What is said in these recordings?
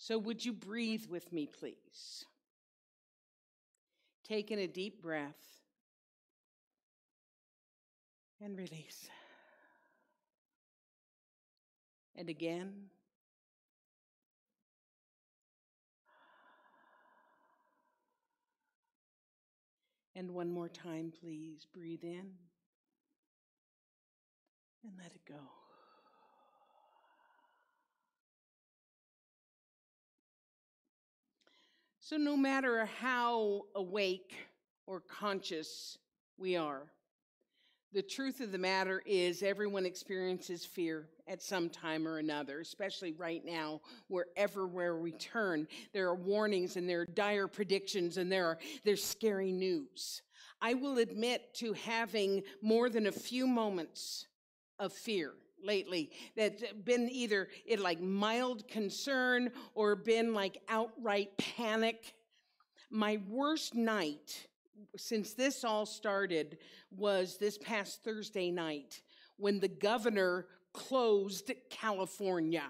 So would you breathe with me, please? Take in a deep breath and release. And again. And one more time, please. Breathe in and let it go. So no matter how awake or conscious we are, the truth of the matter is everyone experiences fear at some time or another, especially right now, where we turn. There are warnings and there are dire predictions and there's scary news. I will admit to having more than a few moments of fear lately that's been either like mild concern or been like outright panic. My worst night since this all started was this past Thursday night when the governor closed California.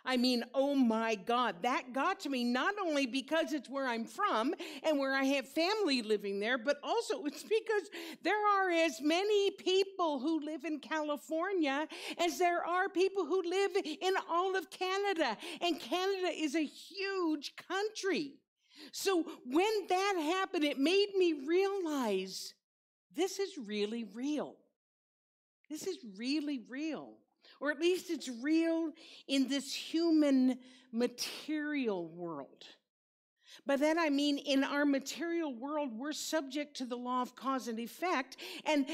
I mean, oh my God, that got to me not only because it's where I'm from and where I have family living there, but also it's because there are as many people who live in California as there are people who live in all of Canada. And Canada is a huge country. So when that happened, it made me realize this is really real. This is really real. Or at least it's real in this human material world. By that I mean in our material world, we're subject to the law of cause and effect. And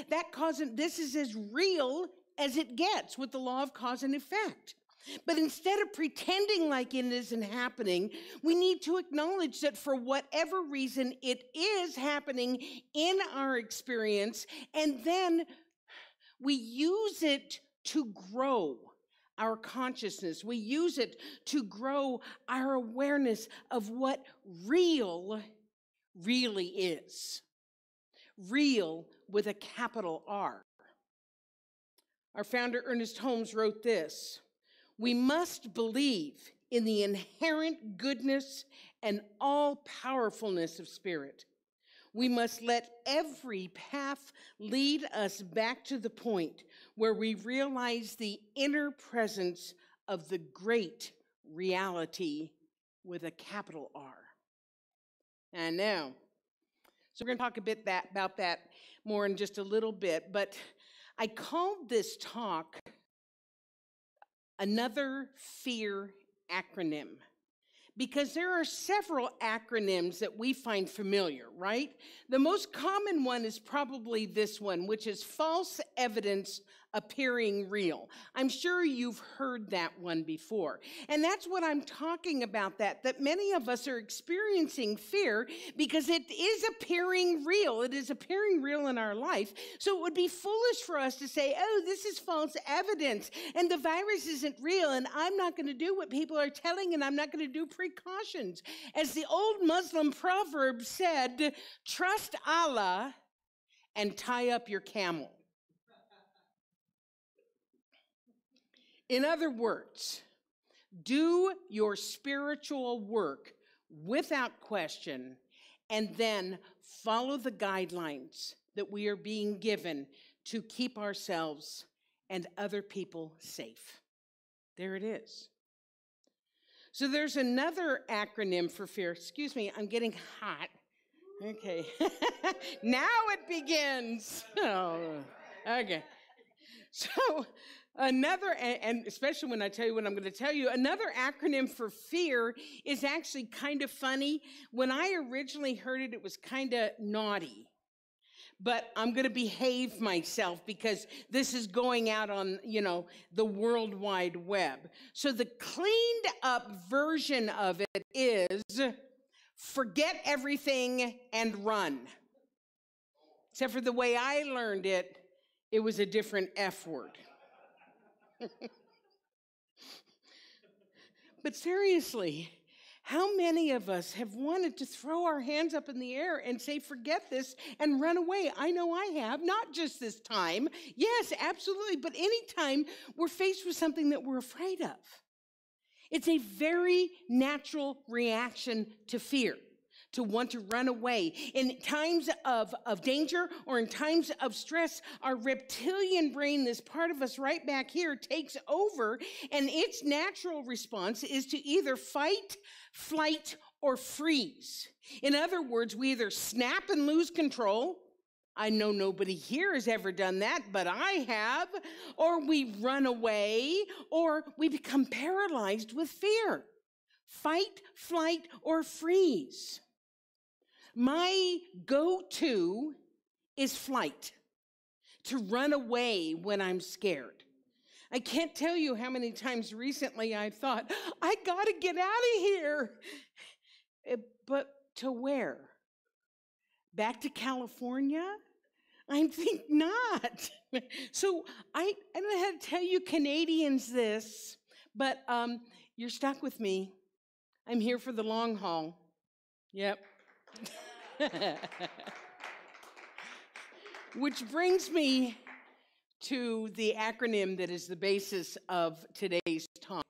this is as real as it gets with the law of cause and effect. But instead of pretending like it isn't happening, we need to acknowledge that for whatever reason, it is happening in our experience. And then we use it to grow our consciousness. We use it to grow our awareness of what real really is. Real with a capital R. Our founder, Ernest Holmes, wrote this: "We must believe in the inherent goodness and all-powerfulness of spirit. We must let every path lead us back to the point where we realize the inner presence of the great reality with a capital R." I know. So we're going to talk a bit about that more in just a little bit, but I called this talk Another F.E.A.R acronym, because there are several acronyms that we find familiar, right? The most common one is probably this one, which is false evidence appearing real. I'm sure you've heard that one before. And that's what I'm talking about, that many of us are experiencing fear because it is appearing real. It is appearing real in our life. So it would be foolish for us to say, oh, this is false evidence and the virus isn't real and I'm not going to do what people are telling and I'm not going to do precautions. As the old Muslim proverb said, trust Allah and tie up your camel. In other words, do your spiritual work without question and then follow the guidelines that we are being given to keep ourselves and other people safe. There it is. So there's another acronym for fear. Excuse me, I'm getting hot. Okay. Now it begins. Oh, okay. So another, and especially when I tell you what I'm going to tell you, another acronym for fear is actually kind of funny. When I originally heard it, it was kind of naughty. But I'm going to behave myself because this is going out on, the World Wide Web. So the cleaned up version of it is forget everything and run. Except for the way I learned it, it was a different F word. But seriously, how many of us have wanted to throw our hands up in the air and say, forget this, and run away? I know I have, not just this time. Yes, absolutely, but any time we're faced with something that we're afraid of. It's a very natural reaction to fear, to want to run away. In times of danger or in times of stress, our reptilian brain, this part of us right back here, takes over, and its natural response is to either fight, flight, or freeze. In other words, we either snap and lose control. I know nobody here has ever done that, but I have. Or we run away, or we become paralyzed with fear. Fight, flight, or freeze. My go-to is flight, to run away when I'm scared. I can't tell you how many times recently I thought, I gotta get out of here. But to where? Back to California? I think not. So I don't know how to tell you Canadians this, but you're stuck with me. I'm here for the long haul. Yep. Which brings me to the acronym that is the basis of today's talk,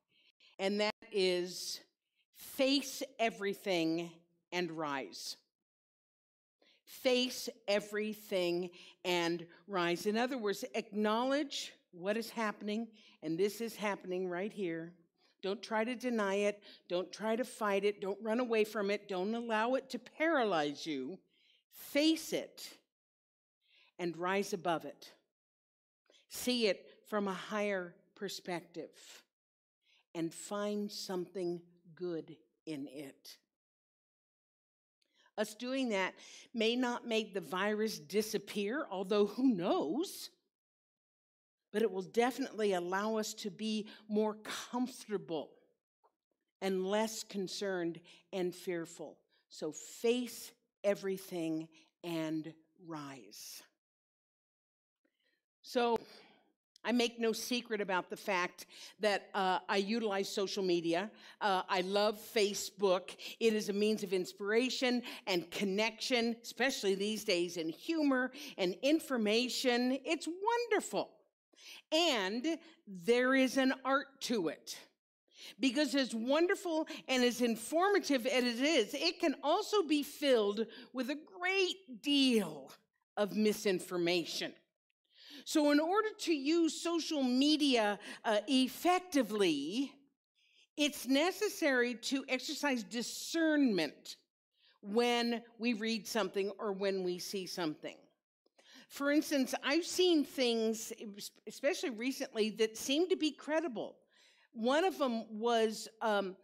and that is face everything and rise. Face everything and rise. In other words, acknowledge what is happening, and this is happening right here. Don't try to deny it. Don't try to fight it. Don't run away from it. Don't allow it to paralyze you. Face it and rise above it. See it from a higher perspective and find something good in it. Us doing that may not make the virus disappear, although who knows? But it will definitely allow us to be more comfortable and less concerned and fearful. So face everything and rise. So I make no secret about the fact that I utilize social media. I love Facebook. It is a means of inspiration and connection, especially these days, and humor and information. It's wonderful. And there is an art to it. Because as wonderful and as informative as it is, it can also be filled with a great deal of misinformation. So in order to use social media effectively, it's necessary to exercise discernment when we read something or when we see something. For instance, I've seen things, especially recently, that seem to be credible. One of them was, I'm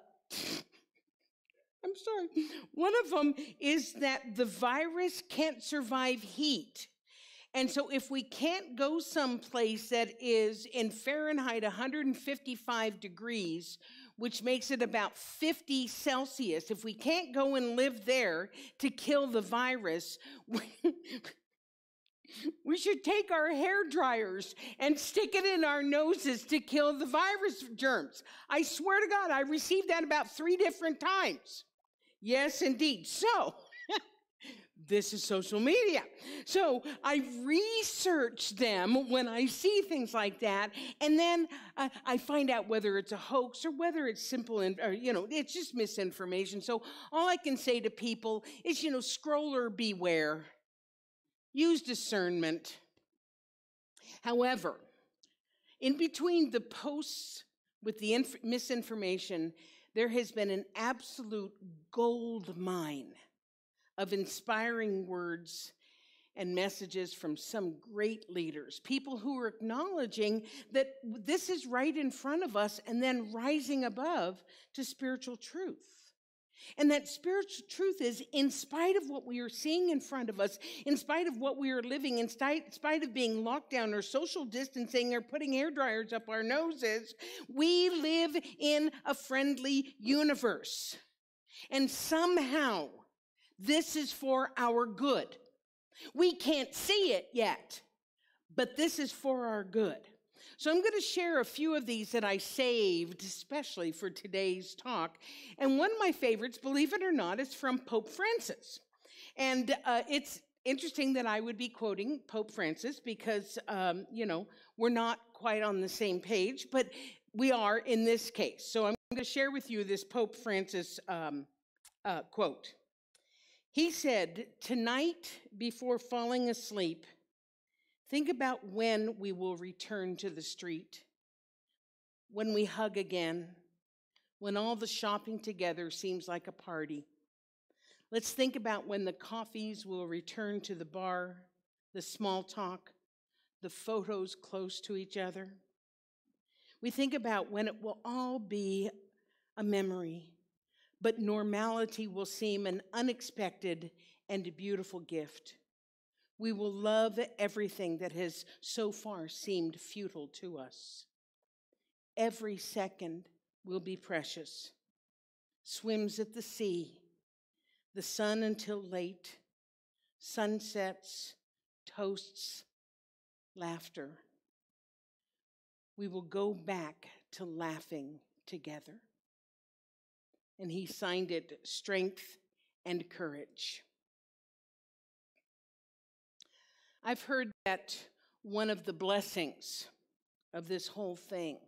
sorry, one of them is that the virus can't survive heat. And so if we can't go someplace that is in Fahrenheit 155 degrees, which makes it about 50 Celsius, if we can't go and live there to kill the virus, we should take our hair dryers and stick it in our noses to kill the virus germs. I swear to God, I received that about 3 different times. Yes, indeed. So, this is social media. So I research them when I see things like that, and then I find out whether it's a hoax or whether it's simple and, it's just misinformation. So all I can say to people is, scroller beware. Use discernment. However, in between the posts with the misinformation, there has been an absolute gold mine of inspiring words and messages from some great leaders, people who are acknowledging that this is right in front of us and then rising above to spiritual truth. And that spiritual truth is, in spite of what we are seeing in front of us, in spite of what we are living, in spite of being locked down or social distancing or putting hair dryers up our noses, we live in a friendly universe. And somehow, this is for our good. We can't see it yet, but this is for our good. So I'm going to share a few of these that I saved, especially for today's talk. And one of my favorites, believe it or not, is from Pope Francis. And it's interesting that I would be quoting Pope Francis because, we're not quite on the same page. But we are in this case. So I'm going to share with you this Pope Francis quote. He said, "Tonight, before falling asleep, think about when we will return to the street, when we hug again, when all the shopping together seems like a party. Let's think about when the coffees will return to the bar, the small talk, the photos close to each other. We think about when it will all be a memory, but normality will seem an unexpected and beautiful gift. We will love everything that has so far seemed futile to us. Every second will be precious. Swims at the sea, the sun until late, sunsets, toasts, laughter. We will go back to laughing together." And he signed it, "Strength and Courage." I've heard that one of the blessings of this whole thing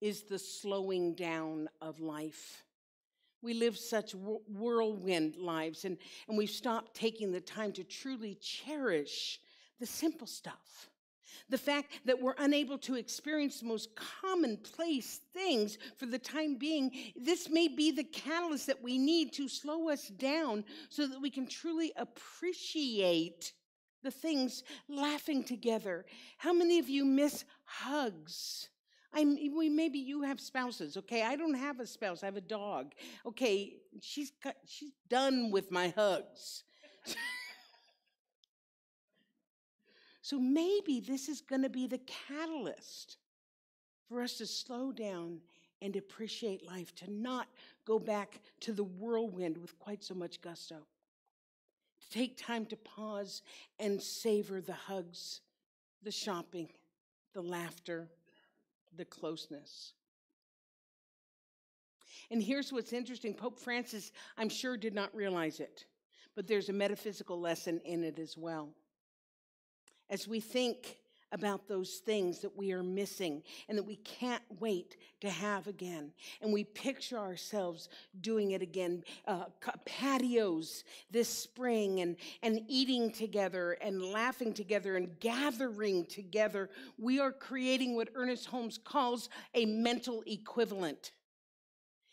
is the slowing down of life. We live such whirlwind lives, and we've stopped taking the time to truly cherish the simple stuff. The fact that we're unable to experience the most commonplace things for the time being, this may be the catalyst that we need to slow us down so that we can truly appreciate the things, laughing together. How many of you miss hugs? Maybe you have spouses, okay? I don't have a spouse, I have a dog. Okay, she's done with my hugs. So maybe this is going to be the catalyst for us to slow down and appreciate life, to not go back to the whirlwind with quite so much gusto. To take time to pause and savor the hugs, the shopping, the laughter, the closeness. And here's what's interesting. Pope Francis, I'm sure, did not realize it, but there's a metaphysical lesson in it as well. As we think about those things that we are missing and that we can't wait to have again, and we picture ourselves doing it again, patios this spring, and eating together and laughing together and gathering together, we are creating what Ernest Holmes calls a mental equivalent.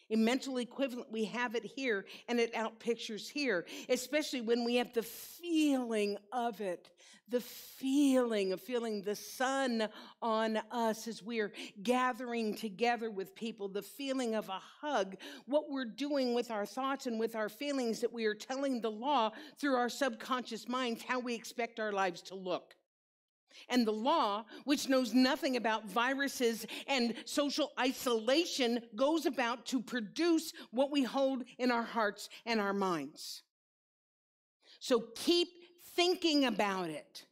A mental equivalent, we have it here, and it outpictures here, especially when we have the feeling of it, the feeling of feeling the sun on us as we are gathering together with people, the feeling of a hug, what we're doing with our thoughts and with our feelings, that we are telling the law through our subconscious minds how we expect our lives to look. And the law, which knows nothing about viruses and social isolation, goes about to produce what we hold in our hearts and our minds. So keep thinking about it.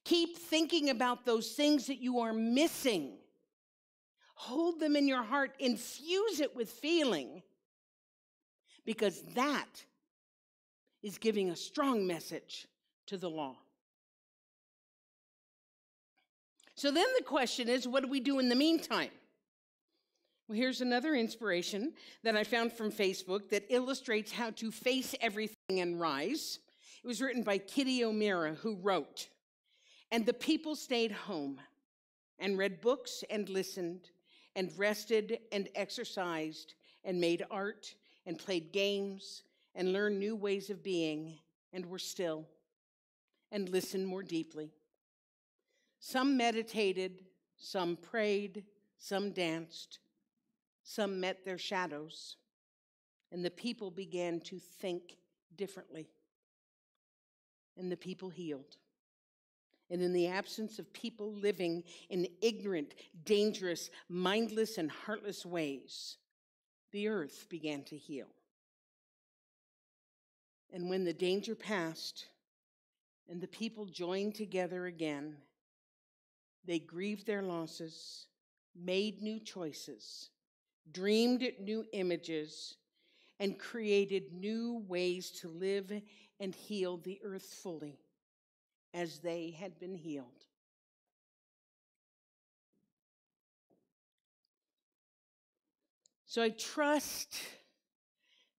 Keep thinking about those things that you are missing. Hold them in your heart. Infuse it with feeling, because that is giving a strong message to the law. So then the question is, what do we do in the meantime? Well, here's another inspiration that I found from Facebook that illustrates how to face everything and rise. It was written by Kitty O'Meara, who wrote, "And the people stayed home and read books and listened and rested and exercised and made art and played games and learned new ways of being and were still and listened more deeply. Some meditated, some prayed, some danced, some met their shadows, and the people began to think differently. And the people healed. And in the absence of people living in ignorant, dangerous, mindless, and heartless ways, the earth began to heal. And when the danger passed and the people joined together again, they grieved their losses, made new choices, dreamed new images, and created new ways to live and heal the earth fully as they had been healed." So I trust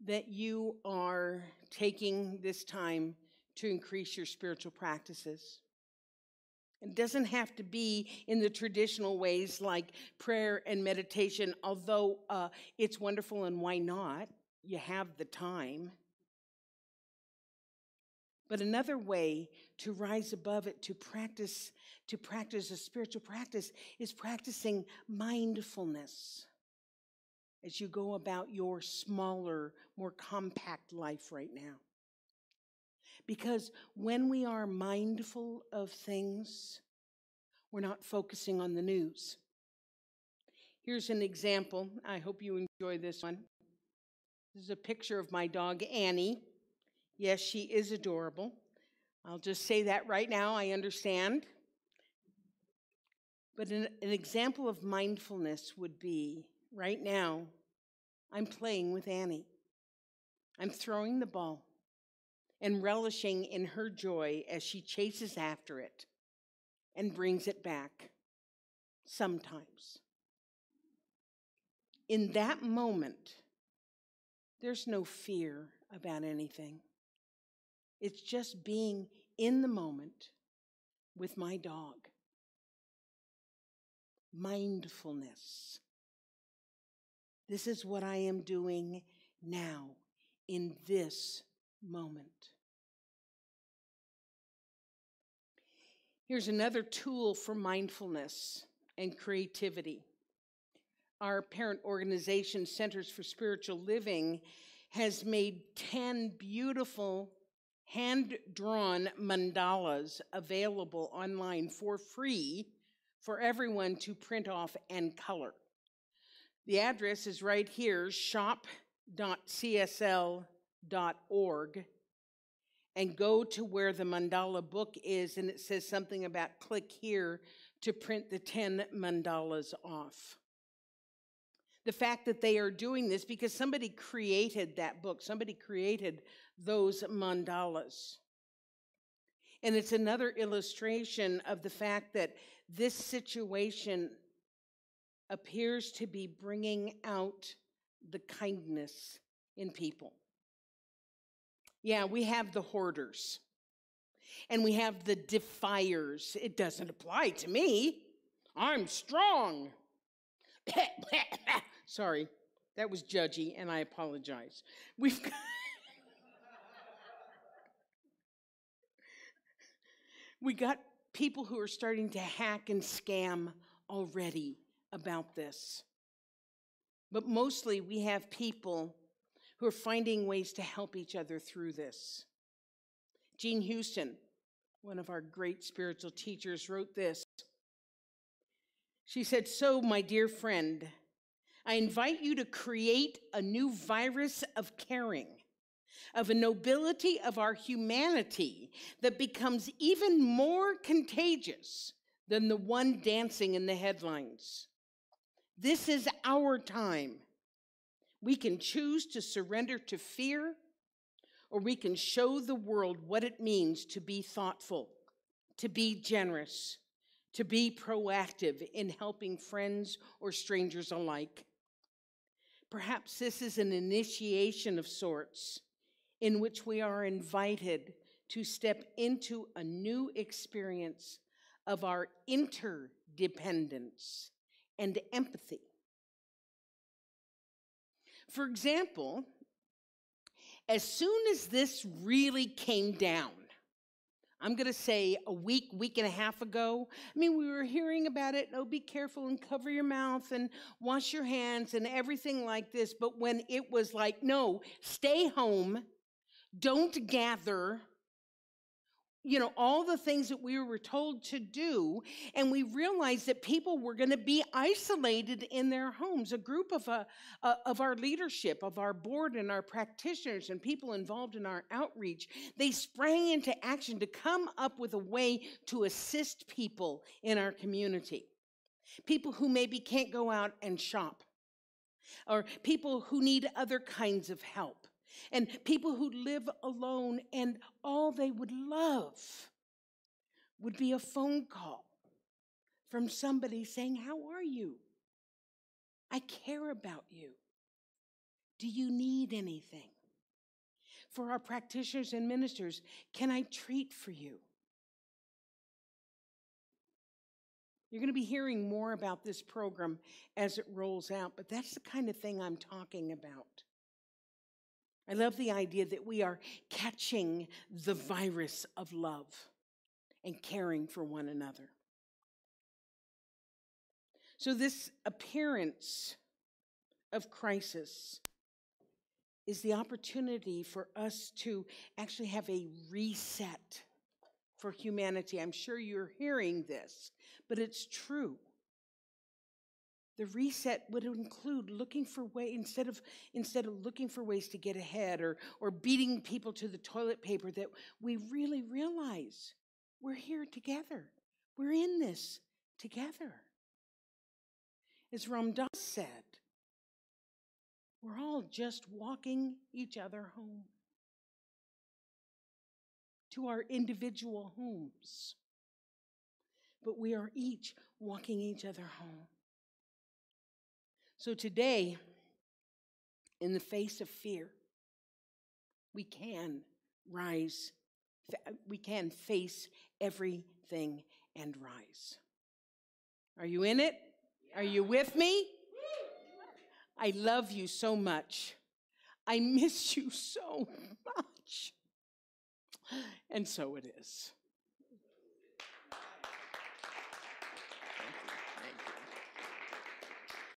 that you are taking this time to increase your spiritual practices. It doesn't have to be in the traditional ways like prayer and meditation, although it's wonderful and why not? You have the time. But another way to rise above it, to practice a spiritual practice, is practicing mindfulness as you go about your smaller, more compact life right now. Because when we are mindful of things, we're not focusing on the news. Here's an example. I hope you enjoy this one. This is a picture of my dog, Annie. Yes, she is adorable. I'll just say that right now, I understand. But an example of mindfulness would be, right now, I'm playing with Annie. I'm throwing the ball and relishing in her joy as she chases after it and brings it back sometimes. In that moment, there's no fear about anything. It's just being in the moment with my dog. Mindfulness. This is what I am doing now, in this moment. Here's another tool for mindfulness and creativity. Our parent organization, Centers for Spiritual Living, has made 10 beautiful hand-drawn mandalas available online for free for everyone to print off and color. The address is right here, shop.csl.org, and go to where the mandala book is, and it says something about click here to print the 10 mandalas off. The fact that they are doing this because somebody created that book, somebody created those mandalas. And it's another illustration of the fact that this situation appears to be bringing out the kindness in people. Yeah, we have the hoarders and we have the defiers. It doesn't apply to me. I'm strong. Sorry, that was judgy, and I apologize. We got people who are starting to hack and scam already about this. But mostly we have people who are finding ways to help each other through this. Jean Houston, one of our great spiritual teachers, wrote this. She said, "So, my dear friend, I invite you to create a new virus of caring, of a nobility of our humanity that becomes even more contagious than the one dancing in the headlines. This is our time. We can choose to surrender to fear, or we can show the world what it means to be thoughtful, to be generous, to be proactive in helping friends or strangers alike. Perhaps this is an initiation of sorts in which we are invited to step into a new experience of our interdependence and empathy." For example, as soon as this really came down, I'm going to say a week and a half ago, we were hearing about it, be careful and cover your mouth and wash your hands and everything like this. But when it was like, no, stay home, don't gather, all the things that we were told to do, and we realized that people were going to be isolated in their homes. A group of our leadership, of our board and our practitioners and people involved in our outreach, they sprang into action to come up with a way to assist people in our community. People who maybe can't go out and shop, or people who need other kinds of help. And people who live alone, and all they would love would be a phone call from somebody saying, "How are you? I care about you." Do you need anything? For our practitioners and ministers, can I treat for you? You're going to be hearing more about this program as it rolls out, but that's the kind of thing I'm talking about. I love the idea that we are catching the virus of love and caring for one another. So this appearance of crisis is the opportunity for us to actually have a reset for humanity. I'm sure you're hearing this, but it's true. The reset would include looking for ways, instead of looking for ways to get ahead or beating people to the toilet paper, that we really realize we're here together. We're in this together. As Ramdas said, we're all just walking each other home to our individual homes. But we are each walking each other home. So today, in the face of fear, we can face everything and rise. Are you in it? Are you with me? I love you so much. I miss you so much. And so it is.